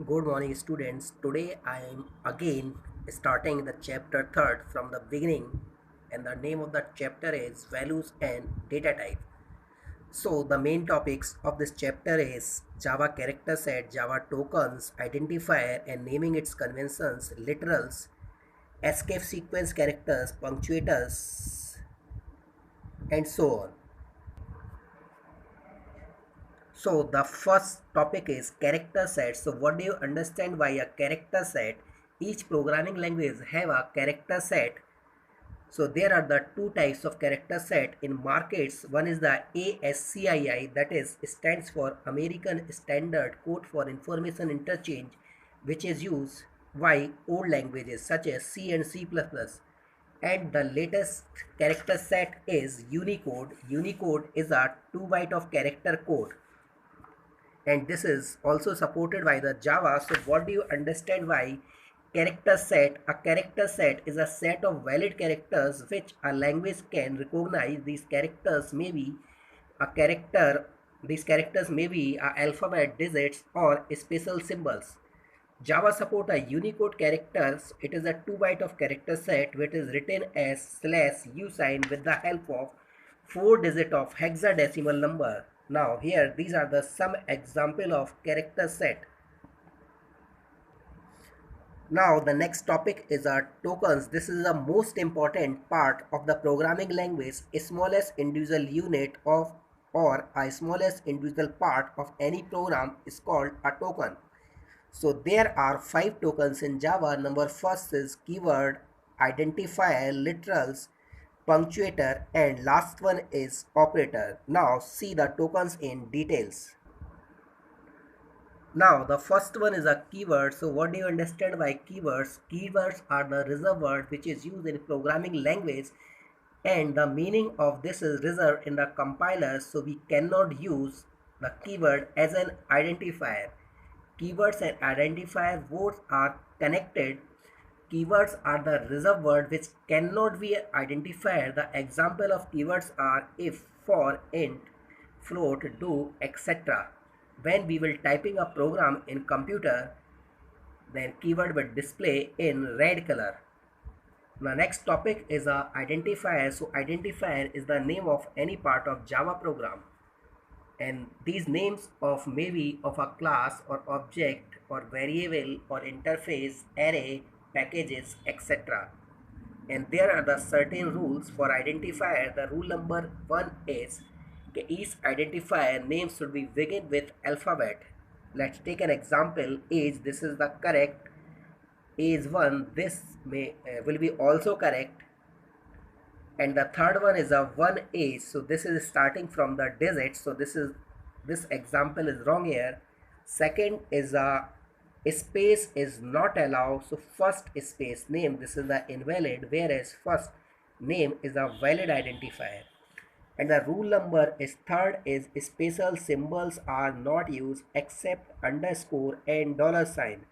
Good morning, students. Today I am again starting the chapter 3rd from the beginning, and the name of the chapter is Values and Data Type. So, the main topics of this chapter is Java character set, Java tokens, identifier, and naming its conventions, literals, escape sequence characters, punctuators, and so on. So the first topic is character set. So what do you understand by a character set? Each programming language have a character set. So there are the two types of character set in markets. One is the ASCII, that is stands for American Standard Code for Information Interchange, which is used by old languages such as C and C++. And the latest character set is Unicode. Unicode is a 2 byte of character code, and this is also supported by the Java. So what do you understand by character set? A character set is a set of valid characters which a language can recognize. These characters may be a alphabet, digits, or special symbols. Java support a Unicode characters. It is a 2 byte of character set which is written as slash u sign with the help of 4 digit of hexadecimal number. Now here these are the some example of character set. Now the next topic is our tokens. This is the most important part of the programming language. Smallest individual unit of or a smallest individual part of any program is called a token. So there are 5 tokens in Java. Number first is keyword, identifier, literals, punctuator, and last one is operator. Now see the tokens in details. Now the first one is a keyword. So what do you understand by keywords? Keywords are the reserved word which is used in programming language, and the meaning of this is reserved in the compiler, so we cannot use the keyword as an identifier. Keywords and identifier both are connected. Keywords are the reserved word which cannot be identified. The example of keywords are if, for, int, float, do, etc. When we will typing a program in computer, then keyword will display in red color. The next topic is a identifier. So identifier is the name of any part of Java program, and these names of maybe of a class or object or variable or interface, array, packages, etc. And there are the certain rules for identifier. The rule number 1 is each identifier name should be begin with alphabet. Let's take an example. Age, this is the correct. Age 1, this may will be also correct. And the third one is a 1 age, so this is starting from the digit, so this example is wrong here. Second is a space is not allowed, so first space name, this is the invalid, whereas first name is a valid identifier. And the rule number is third is special symbols are not used except underscore and dollar sign.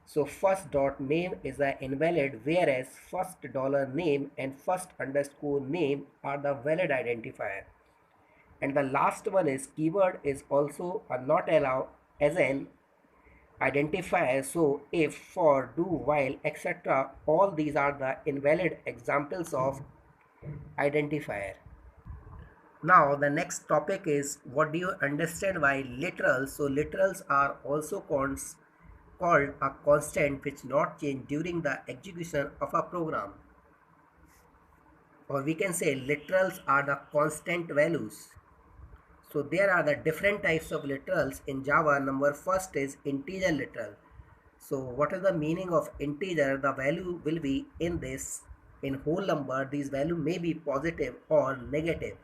So first dot name is an invalid, whereas first dollar name and first underscore name are the valid identifier. And the last one is keyword is also a not allowed as an identifier. So if, for, do, while, etc. all these are the invalid examples of identifier. Now the next topic is what do you understand by literals? So literals are also called a constant which not change during the execution of a program, or we can say literals are the constant values. So there are the different types of literals in Java. Number first is integer literal. So what is the meaning of integer? The value will be in this in whole number. These value may be positive or negative.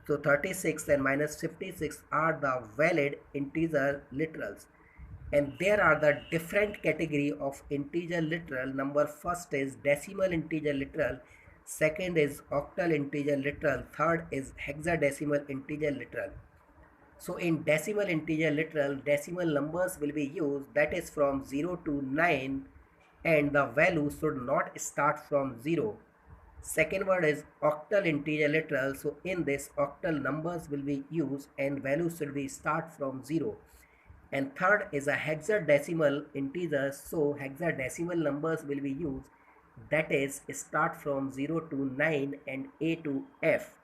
So 36 and minus 56 are the valid integer literals. And there are the different category of integer literal. Number first is decimal integer literal. Second is octal integer literal. Third is hexadecimal integer literal. So in decimal integer literal, decimal numbers will be used, that is from 0 to 9, and the value should not start from 0. Second word is octal integer literal. So in this octal numbers will be used and values should be start from 0. And third is a hexadecimal integer, so hexadecimal numbers will be used, that is start from 0 to 9 and A to F,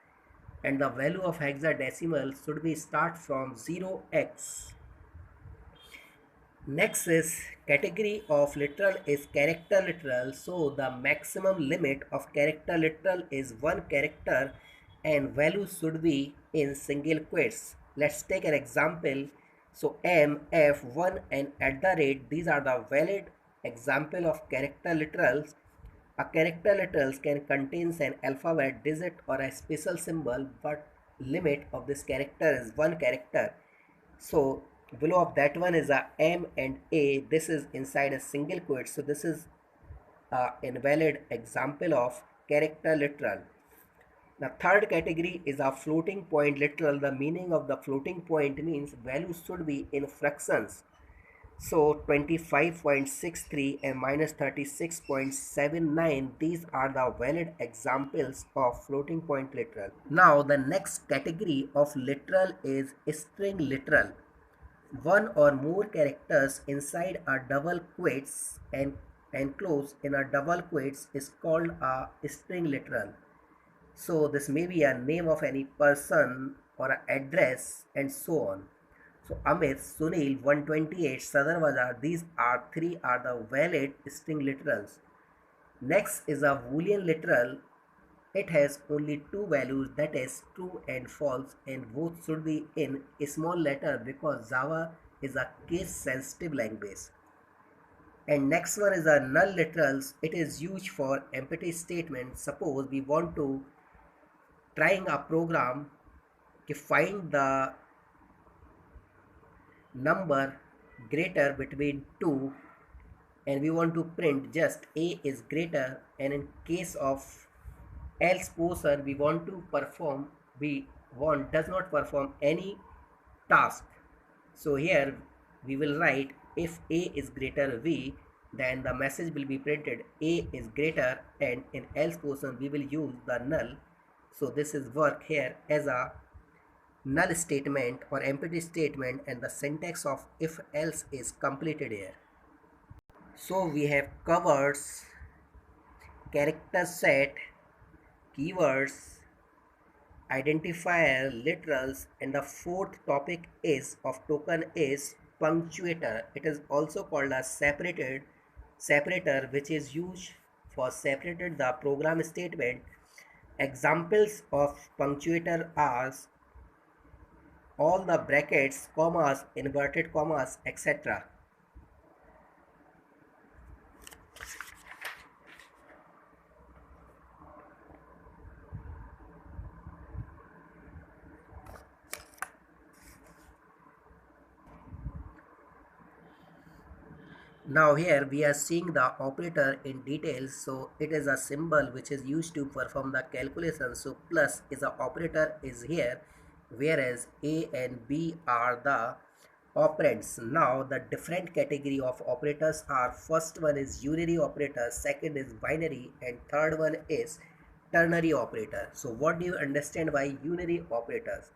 and the value of hexadecimal should be start from 0x. Next is category of literal is character literal. So the maximum limit of character literal is one character and value should be in single quotes. Let's take an example. So M, F, 1 and at the rate, these are the valid example of character literals. A character literals can contain an alphabet, digit or a special symbol, but limit of this character is one character. So below of that one is a M and A. This is inside a single quote. So this is a invalid example of character literal. The third category is a floating point literal. The meaning of the floating point means values should be in fractions. So 25.63 and minus 36.79, these are the valid examples of floating point literal. Now the next category of literal is string literal. One or more characters inside a double quotes and enclosed in a double quotes is called a string literal. So this may be a name of any person or an address and so on. So Amit, Sunil, 128, Sadar Bazaar, these are three are the valid string literals. Next is a Boolean literal. It has only two values, that is true and false, and both should be in a small letter because Java is a case sensitive language. And next one is a null literals. It is used for empty statements. Suppose we want to trying a program to find the number greater between 2 and we want to print just A is greater, and in case of else portion we want to perform, we want does not perform any task. So here we will write if A is greater V, then the message will be printed A is greater, and in else portion we will use the null. So this is work here as a null statement or empty statement, and the syntax of if else is completed here. So we have covered character set, keywords, identifier, literals, and the fourth topic is of token is punctuator. It is also called a separator, which is used for separated the program statement. Examples of punctuator are all the brackets, commas, inverted commas, etc. Now here we are seeing the operator in details. So it is a symbol which is used to perform the calculation. So plus is a operator is here, whereas A and B are the operands. Now the different category of operators are: first one is unary operator, second is binary, and third one is ternary operator. So what do you understand by unary operators?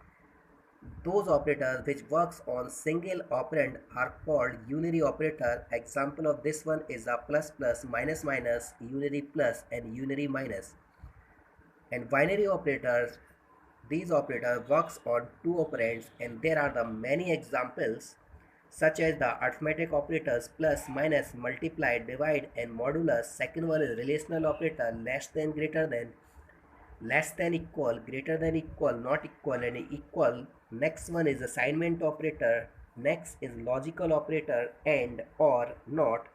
Those operators which works on single operand are called unary operator. Example of this one is a plus plus, minus minus, unary plus and unary minus. And binary operators, these operators works on two operands, and there are the many examples such as the arithmetic operators plus, minus, multiply, divide and modulus. Second one is relational operator, less than, greater than, less than equal, greater than equal, not equal and equal. Next one is assignment operator. Next is logical operator, and, or, not.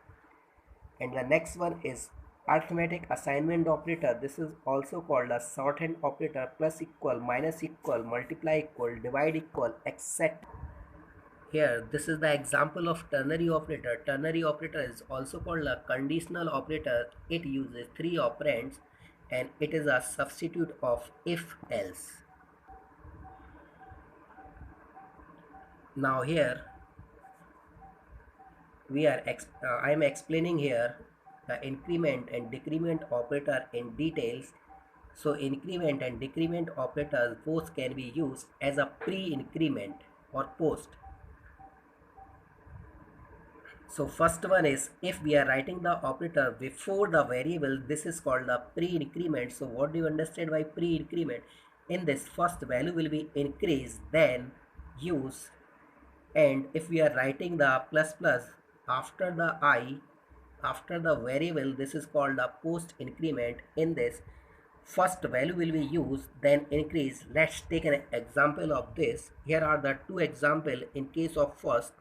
And the next one is arithmetic assignment operator. This is also called a shorthand operator: plus equal, minus equal, multiply equal, divide equal, etc. Here this is the example of ternary operator. Ternary operator is also called a conditional operator. It uses three operands and it is a substitute of if else. Now here I am explaining here the increment and decrement operator in details. So increment and decrement operators both can be used as a pre-increment or post. So first one is, if we are writing the operator before the variable, this is called the pre-increment. So what do you understand by pre-increment? In this, first value will be increased, then use. And if we are writing the plus plus after the I, after the variable, this is called the post increment. In this, first value will be used, then increase. Let's take an example of this. Here are the two examples. In case of first,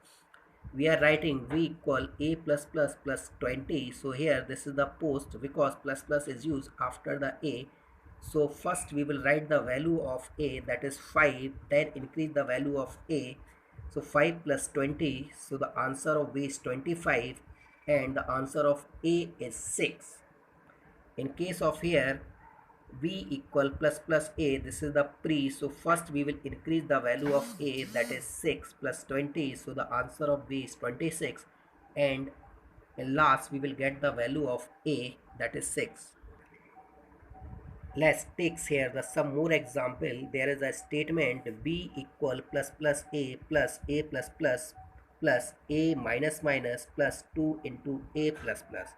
we are writing v equal a plus plus plus 20. So here this is the post, because plus plus is used after the a. So first we will write the value of a, that is 5, then increase the value of a. So 5 plus 20, so the answer of b is 25, and the answer of a is 6. In case of here, v equal plus plus a, this is the pre. So first we will increase the value of a, that is 6 plus 20. So the answer of b is 26, and in last we will get the value of a, that is 6. Let's take here the some more example. There is a statement b equal plus plus a plus a plus plus plus a minus minus plus 2 into a plus plus.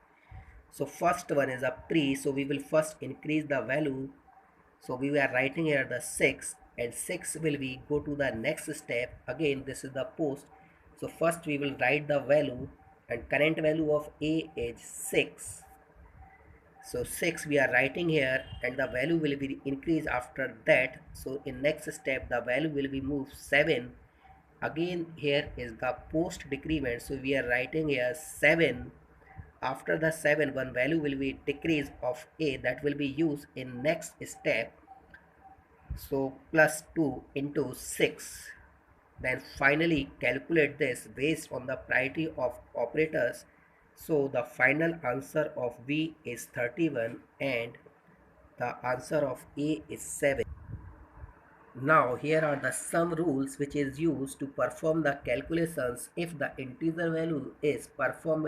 So first one is a pre, so we will first increase the value. So we are writing here the 6, and 6 will be go to the next step. Again, this is the post. So first we will write the value, and current value of a is 6. So 6 we are writing here, and the value will be increased after that. So in next step the value will be moved 7. Again here is the post decrement. So we are writing here 7. After the 7, one value will be decrease of a, that will be used in next step. So plus 2 into 6. Then finally calculate this based on the priority of operators. So the final answer of B is 31, and the answer of A is 7. Now here are the some rules which is used to perform the calculations. If the integer value is performed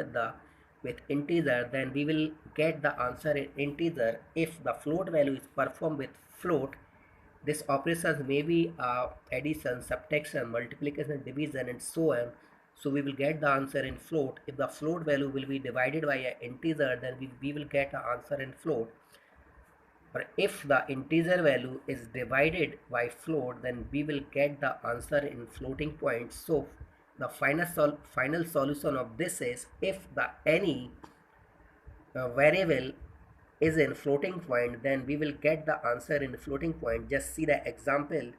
with integer, then we will get the answer in integer. If the float value is performed with float, this operations may be addition, subtraction, multiplication, division, and so on. So we will get the answer in float. If the float value will be divided by an integer, then we will get the answer in float. Or if the integer value is divided by float, then we will get the answer in floating point. So the final solution of this is, if the any variable is in floating point, then we will get the answer in floating point. Just see the example.